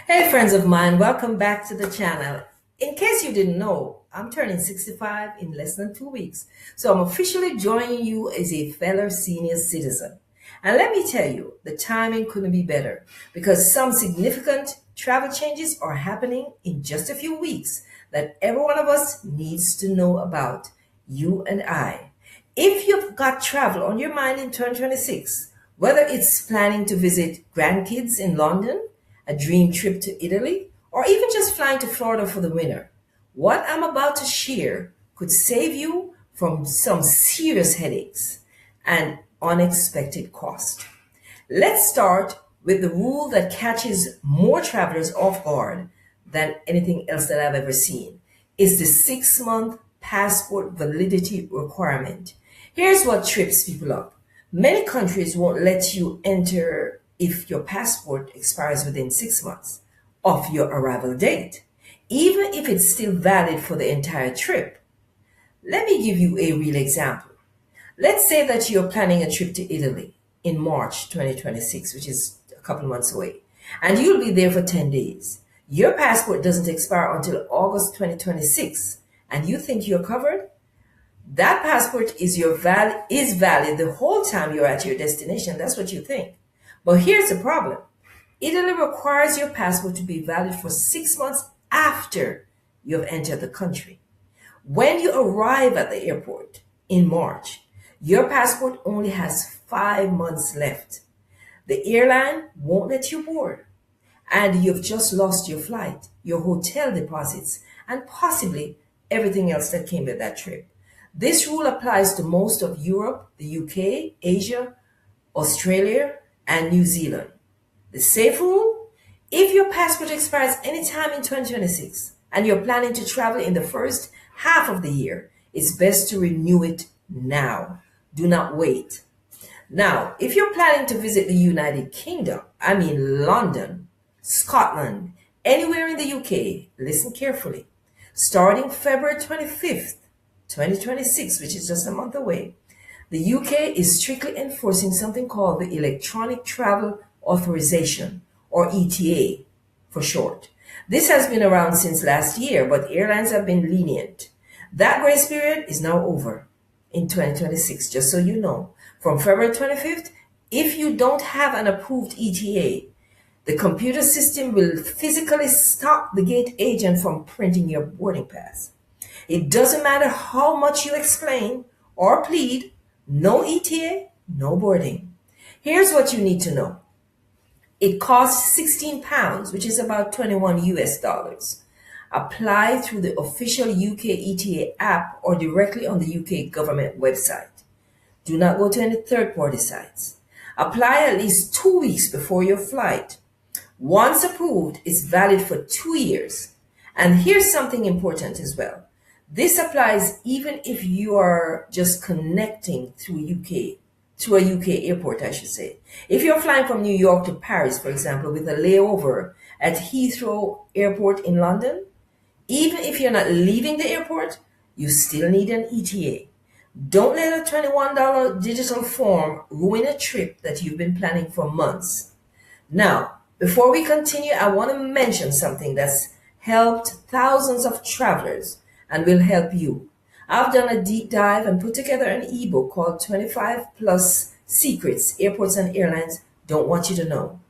Hey, friends of mine, welcome back to the channel. In case you didn't know, I'm turning 65 in less than 2 weeks. So I'm officially joining you as a fellow senior citizen. And let me tell you, the timing couldn't be better because some significant travel changes are happening in just a few weeks that every one of us needs to know about, you and I. If you've got travel on your mind in 2026, whether it's planning to visit grandkids in London, a dream trip to Italy, or even just flying to Florida for the winter, what I'm about to share could save you from some serious headaches and unexpected cost. Let's start with the rule that catches more travelers off guard than anything else that I've ever seen. It's the 6 month passport validity requirement. Here's what trips people up. Many countries won't let you enter if your passport expires within 6 months of your arrival date, even if it's still valid for the entire trip. Let me give you a real example. Let's say that you're planning a trip to Italy in March 2026, which is a couple months away, and you'll be there for 10 days. Your passport doesn't expire until August 2026, and you think you're covered? That passport is valid the whole time you're at your destination. That's what you think. But here's the problem. Italy requires your passport to be valid for 6 months after you've entered the country. When you arrive at the airport in March, your passport only has 5 months left. The airline won't let you board, and you've just lost your flight, your hotel deposits, and possibly everything else that came with that trip. This rule applies to most of Europe, the UK, Asia, Australia, and New Zealand. The safe rule: if your passport expires anytime in 2026 and you're planning to travel in the first half of the year, it's best to renew it now. Do not wait. Now, if you're planning to visit the United Kingdom, I mean London, Scotland, anywhere in the UK, listen carefully. Starting February 25th, 2026, which is just a month away, the UK is strictly enforcing something called the Electronic Travel Authorization, or ETA for short. This has been around since last year, but airlines have been lenient. That grace period is now over in 2026, just so you know. From February 25th, if you don't have an approved ETA, the computer system will physically stop the gate agent from printing your boarding pass. It doesn't matter how much you explain or plead, no ETA, no boarding. Here's what you need to know. It costs £16, which is about 21 US dollars. Apply through the official UK ETA app or directly on the UK government website. Do not go to any third-party sites. Apply at least 2 weeks before your flight. Once approved, it's valid for 2 years. And here's something important as well. This applies even if you are just connecting through a UK airport, I should say. If you're flying from New York to Paris, for example, with a layover at Heathrow Airport in London, even if you're not leaving the airport, you still need an ETA. Don't let a $21 digital form ruin a trip that you've been planning for months. Now, before we continue, I want to mention something that's helped thousands of travelers and will help you. I've done a deep dive and put together an ebook called 25 Plus Secrets Airports and Airlines Don't Want You to Know.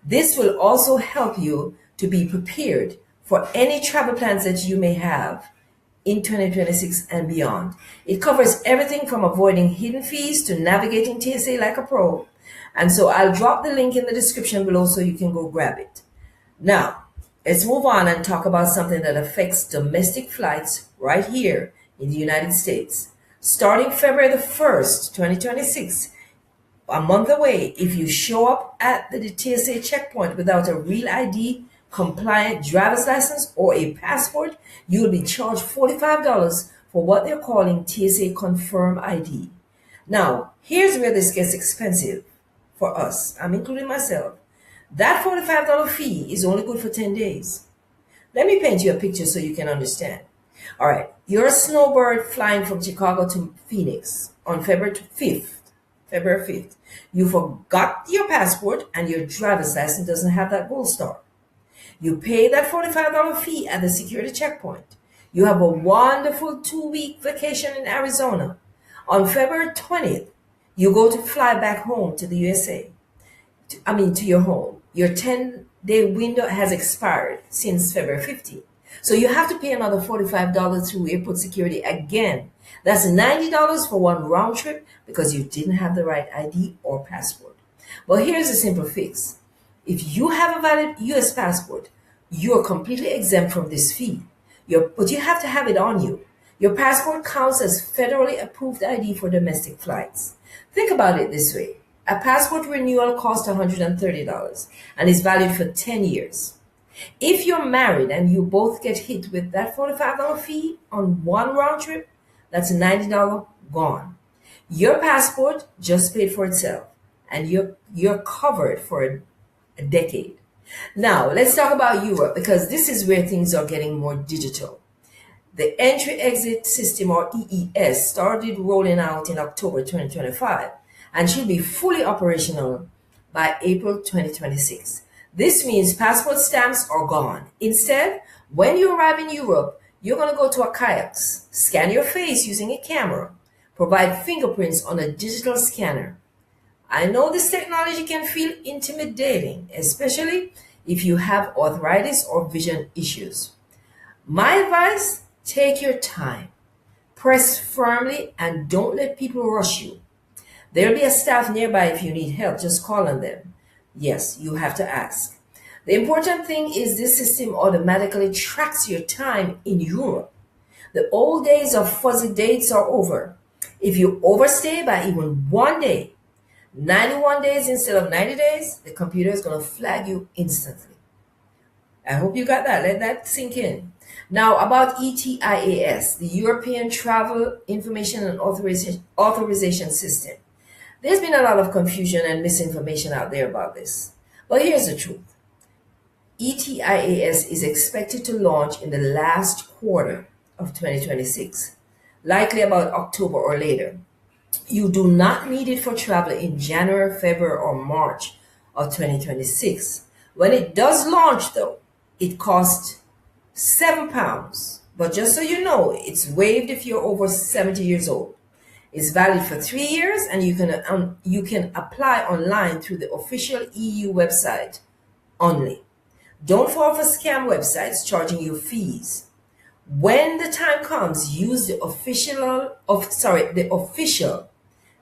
This will also help you to be prepared for any travel plans that you may have in 2026 and beyond. It covers everything from avoiding hidden fees to navigating TSA like a pro. And so I'll drop the link in the description below so you can go grab it. Now, let's move on and talk about something that affects domestic flights right here in the United States. Starting February the 1st, 2026, a month away, if you show up at the TSA checkpoint without a Real ID compliant driver's license or a passport, you'll be charged $45 for what they're calling TSA Confirm ID. Now, here's where this gets expensive for us. I'm including myself. That $45 fee is only good for 10 days. Let me paint you a picture so you can understand. All right, you're a snowbird flying from Chicago to Phoenix on February 5th. You forgot your passport and your driver's license doesn't have that gold star. You pay that $45 fee at the security checkpoint. You have a wonderful 2-week vacation in Arizona. On February 20th, you go to fly back home to the USA. To your home. Your 10-day window has expired since February 15th. So you have to pay another $45 through airport security again. That's $90 for one round trip because you didn't have the right ID or passport. But here's a simple fix. If you have a valid US passport, you're completely exempt from this fee. But you have to have it on you. Your passport counts as federally approved ID for domestic flights. Think about it this way. A passport renewal costs $130 and is valid for 10 years. If you're married and you both get hit with that $45 fee on one round trip, that's $90 gone. Your passport just paid for itself and you're covered for a decade. Now, let's talk about Europe because this is where things are getting more digital. The Entry-Exit System, or EES, started rolling out in October 2025 and should be fully operational by April 2026. This means passport stamps are gone. Instead, when you arrive in Europe, you're going to go to a kiosk, scan your face using a camera, provide fingerprints on a digital scanner. I know this technology can feel intimidating, especially if you have arthritis or vision issues. My advice, take your time. Press firmly and don't let people rush you. There'll be a staff nearby if you need help. Just call on them. Yes, you have to ask. The important thing is this system automatically tracks your time in Europe. The old days of fuzzy dates are over. If you overstay by even 1 day, 91 days instead of 90 days, the computer is going to flag you instantly. I hope you got that. Let that sink in. Now, about ETIAS, the European Travel Information and Authorization System. There's been a lot of confusion and misinformation out there about this. But here's the truth. ETIAS is expected to launch in the last quarter of 2026, likely about October or later. You do not need it for travel in January, February, or March of 2026. When it does launch, though, it costs £7. But just so you know, it's waived if you're over 70 years old. It's valid for 3 years, and you can apply online through the official EU website only. Don't fall for scam websites charging you fees. When the time comes, use the official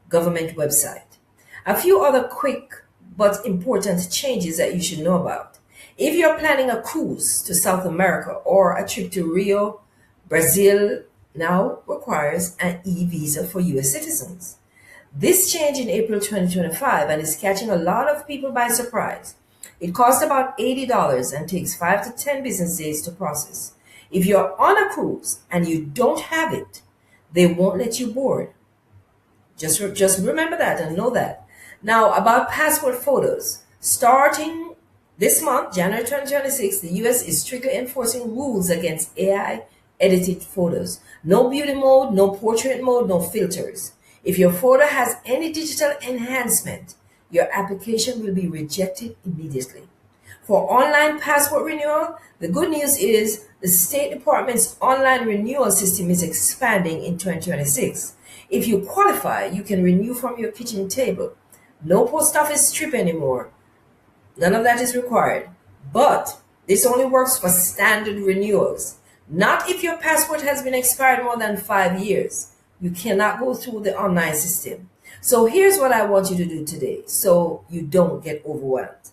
government website. A few other quick but important changes that you should know about. If you're planning a cruise to South America or a trip to Rio, Brazil now requires an e-visa for US citizens. This changed in April 2025 and is catching a lot of people by surprise. It costs about $80 and takes 5 to 10 business days to process. If you're on a cruise and you don't have it, they won't let you board. Just remember that and know that. Now, about passport photos. Starting this month, January 2026, the US is strictly enforcing rules against AI edited photos. No beauty mode, no portrait mode, no filters. If your photo has any digital enhancement, your application will be rejected immediately. For online passport renewal, the good news is the State Department's online renewal system is expanding in 2026. If you qualify, you can renew from your kitchen table. No post office trip anymore. None of that is required. But this only works for standard renewals. Not if your passport has been expired more than 5 years. You cannot go through the online system. So here's what I want you to do today so you don't get overwhelmed.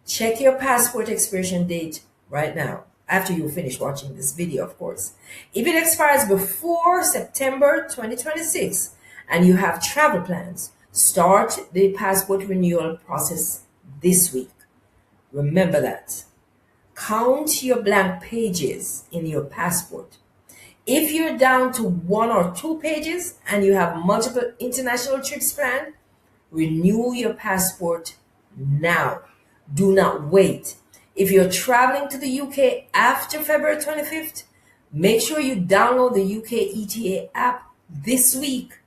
Check your passport expiration date right now, after you finish watching this video, of course. If it expires before September 2026 and you have travel plans, start the passport renewal process this week. Remember that. Count your blank pages in your passport. If you're down to 1 or 2 pages and you have multiple international trips planned, renew your passport now. Do not wait. If you're traveling to the UK after February 25th, make sure you download the UK ETA app this week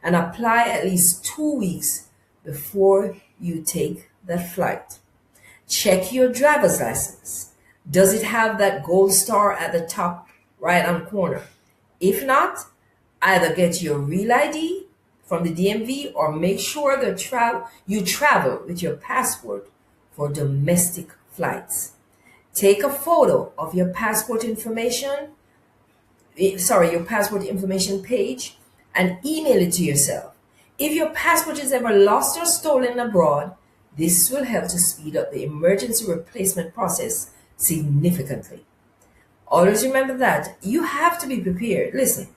and apply at least 2 weeks before you take that flight. Check your driver's license. Does it have that gold star at the top right hand corner? If not, either get your real ID from the DMV or make sure that you travel with your passport for domestic flights. Take a photo of your passport information, your passport information page, and email it to yourself. If your passport is ever lost or stolen abroad, this will help to speed up the emergency replacement process significantly. Always remember that you have to be prepared. Listen,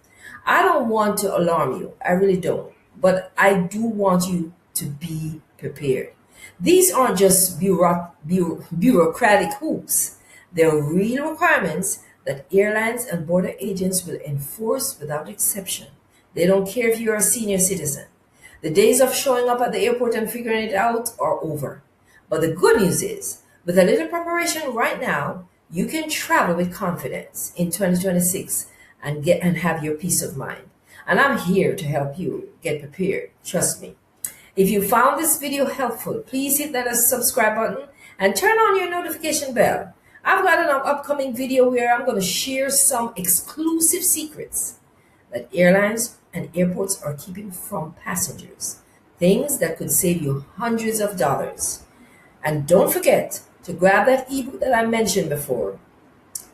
I don't want to alarm you. I really don't. But I do want you to be prepared. These aren't just bureaucratic hoops. They're real requirements that airlines and border agents will enforce without exception. They don't care if you're a senior citizen. The days of showing up at the airport and figuring it out are over. But the good news is, with a little preparation right now, you can travel with confidence in 2026 and have your peace of mind. And I'm here to help you get prepared. Trust me. If you found this video helpful, please hit that subscribe button and turn on your notification bell. I've got an upcoming video where I'm going to share some exclusive secrets that airlines and airports are keeping from passengers. Things that could save you hundreds of dollars. And don't forget to grab that ebook that I mentioned before,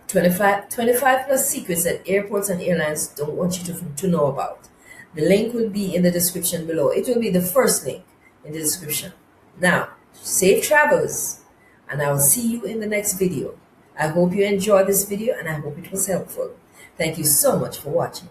25 plus secrets that airports and airlines don't want you to know about. The link will be in the description below. It will be the first link in the description. Now, safe travels, and I will see you in the next video. I hope you enjoyed this video and I hope it was helpful. Thank you so much for watching.